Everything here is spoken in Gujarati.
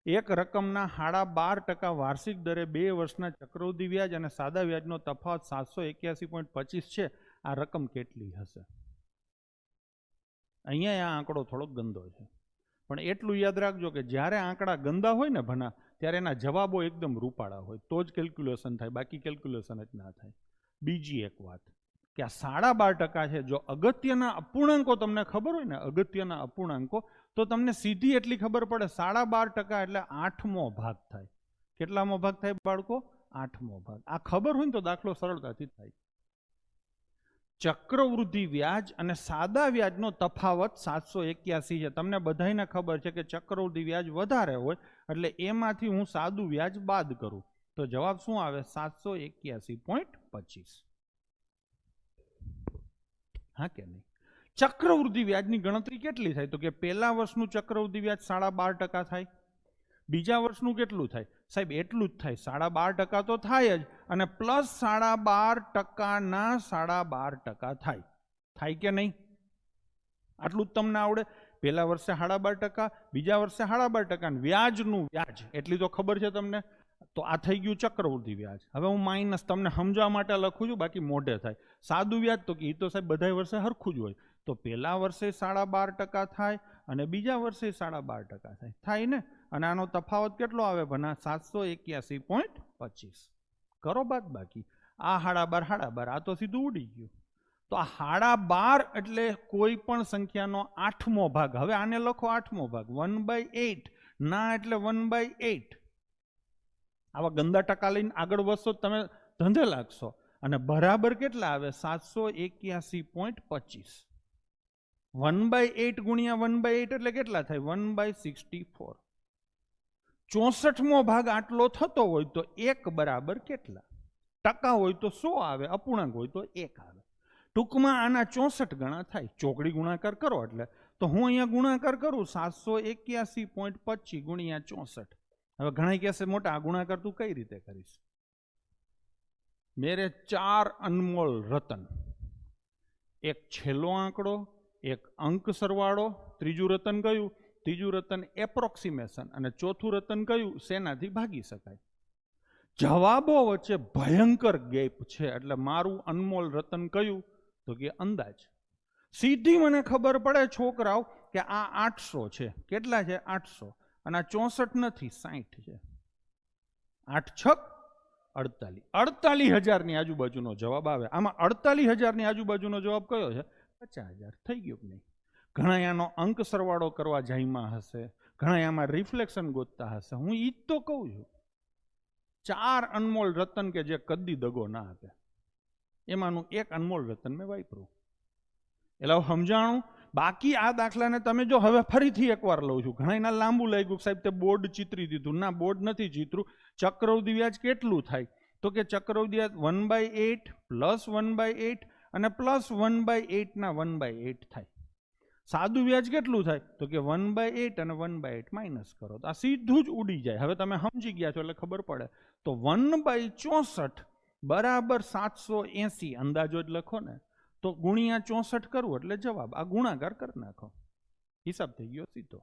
એક રકમના 12.5% વાર્ષિક દરે 2 વર્ષના ચક્રવૃદ્ધિ વ્યાજ અને સાદા વ્યાજનો તફાવત 781.25 છે. આ રકમ કેટલી હશે? અહીંયા આ આંકડો થોડોક ગંદો છે, પણ એટલું યાદ રાખજો કે જ્યારે આંકડા ગંદા હોય ને ભના, ત્યારે એના જવાબો એકદમ રૂપાળા હોય તો જ કેલ્ક્યુલેશન થાય, બાકી કેલ્ક્યુલેશન જ ના થાય. બીજી એક વાત કે આ 12.5% છે. જો અગત્યના અપૂર્ણાંકો તમને ખબર હોય ને, અગત્યના અપૂર્ણાંકો, તો તમને સીધી એટલી ખબર પડે 12.5% એટલે 8મો ભાગ થાય. કેટલામો ભાગ થાય બાળકો? 8મો ભાગ. આ ખબર હોય ને તો દાખલો સરળતાથી થાય. ચક્રવૃદ્ધિ વ્યાજ અને સાદા વ્યાજનો તફાવત 781 છે. તમને બધાને ખબર છે કે ચક્રવૃદ્ધિ વ્યાજ વધારે હોય એટલે એમાંથી હું સાદું વ્યાજ બાદ કરું તો જવાબ શું આવે? 781.25. હા કે નહીં? ચક્રવૃદ્ધિ વ્યાજની ગણતરી કેટલી થાય? તો કે પહેલા વર્ષનું ચક્રવૃદ્ધિ વ્યાજ 12.5% થાય. બીજા વર્ષનું કેટલું થાય? સાહેબ એટલું જ થાય, 12.5% તો થાય જ, અને પ્લસ 12.5%ના 12.5% થાય. થાય કે નહીં? આટલું જ તમને આવડે. પહેલા વર્ષે 12.5%, બીજા વર્ષે 12.5%, વ્યાજનું વ્યાજ એટલી તો ખબર છે તમને. તો આ થઈ ગયું ચક્રવૃદ્ધિ વ્યાજ. હવે હું માઇનસ તમને સમજવા માટે લખું છું, બાકી મોઢે થાય. સાદું વ્યાજ તો કે એ તો સાહેબ બધા વર્ષે સરખું જ હોય. તો પહેલા વર્ષે 12.5% થાય અને બીજા વર્ષે 12.5% થાય. થાય ને? અને આનો તફાવત કેટલો આવે ભના? 781.25. કરો બાદ બાકી. આ 12.5 આ તો સીધું ઉડી ગયું. તો આ 12.5 એટલે કોઈ પણ સંખ્યાનો 8મો ભાગ. હવે આને લખો 8મો ભાગ. 1/8 ના એટલે 1/8. આવા ગંદા ટકા લઈને આગળ વધશો તમે ધંધે લાગશો. અને બરાબર કેટલા આવે? 781.25. 1/8 ગુણ્યા 1/8 એટલે કેટલા થાય? 1/64. 64મો ભાગ આટલો થતો હોય તો 1 બરાબર કેટલા? ટકા હોય તો 100 આવે, અપૂર્ણાંક હોય તો 1 આવે. ટૂંકમાં આના 64 ગણા થાય. ચોકડી ગુણાકાર કરો એટલે. તો હું અહીંયા ગુણાકાર કરું 781.25 ગુણ્યા 64. હવે ઘણા કહેશે મોટા આ ગુણાકાર તું કઈ રીતે કરીશ? મેરે 4 અનમોલ રતન, એક છેલ્લો આંકડો, એક અંક સરવાળો, ત્રીજું રતન કયું? ત્રીજું રતન એપ્રોક્સિમેશન, અને ચોથું રતન કયું? શેનાથી ભાગી શકાય. જવાબો વચ્ચે ભયંકર ગેપ છે, એટલે મારું અનમોલ રતન કયું? તો કે અંદાજ. સીધી મને ખબર પડે છોકરાઓ કે આ 800 છે. કેટલા છે? 800. અને આ 64 નથી, 60 છે. 8 છક 48. 48,000ની આજુબાજુનો જવાબ આવે. આમાં 48,000ની આજુબાજુનો જવાબ કયો છે? 50,000. થઈ ગયું કે નહીં? ઘણા આનો અંક સરવાળો કરવા જાયમાં હશે, ઘણા આમાં રિફ્લેક્શન ગોતતા હશે. હું ઈ જ તો કહું છું. 4 અનમોલ રતન કે જે કદી દગો ના આપે, એમાંનું એક અનમોલ રતન મેં વાપર્યું. એટલે સમજાણું. બાકી આ દાખલાને તમે જો હવે ફરીથી એકવાર લઉં છું. ઘણા એના લાંબુ લાગ્યું સાહેબ તે બોર્ડ ચિત્રી દીધું. ના, બોર્ડ નથી ચિત્રું. ચક્રવૃદ્ધિ વ્યાજ કેટલું થાય? તો કે ચક્રવૃદ્ધિ વ્યાજ 1/8 પ્લસ 1/8 અને પ્લસ 1/8 ના 1/8 થાય. સાદું વ્યાજ કેટલું થાય? તો કે 1/8 અને 1/8 માઇનસ કરો તો આ સીધું જ ઉડી જાય. હવે તમે સમજી ગયા છો એટલે ખબર પડે. તો 1/64 બરાબર 780. અંદાજો જ લખો ને, તો ગુણ્યા 64 કરવું એટલે જવાબ. આ ગુણાકાર કરી નાખો. હિસાબ થઈ ગયો સીધો.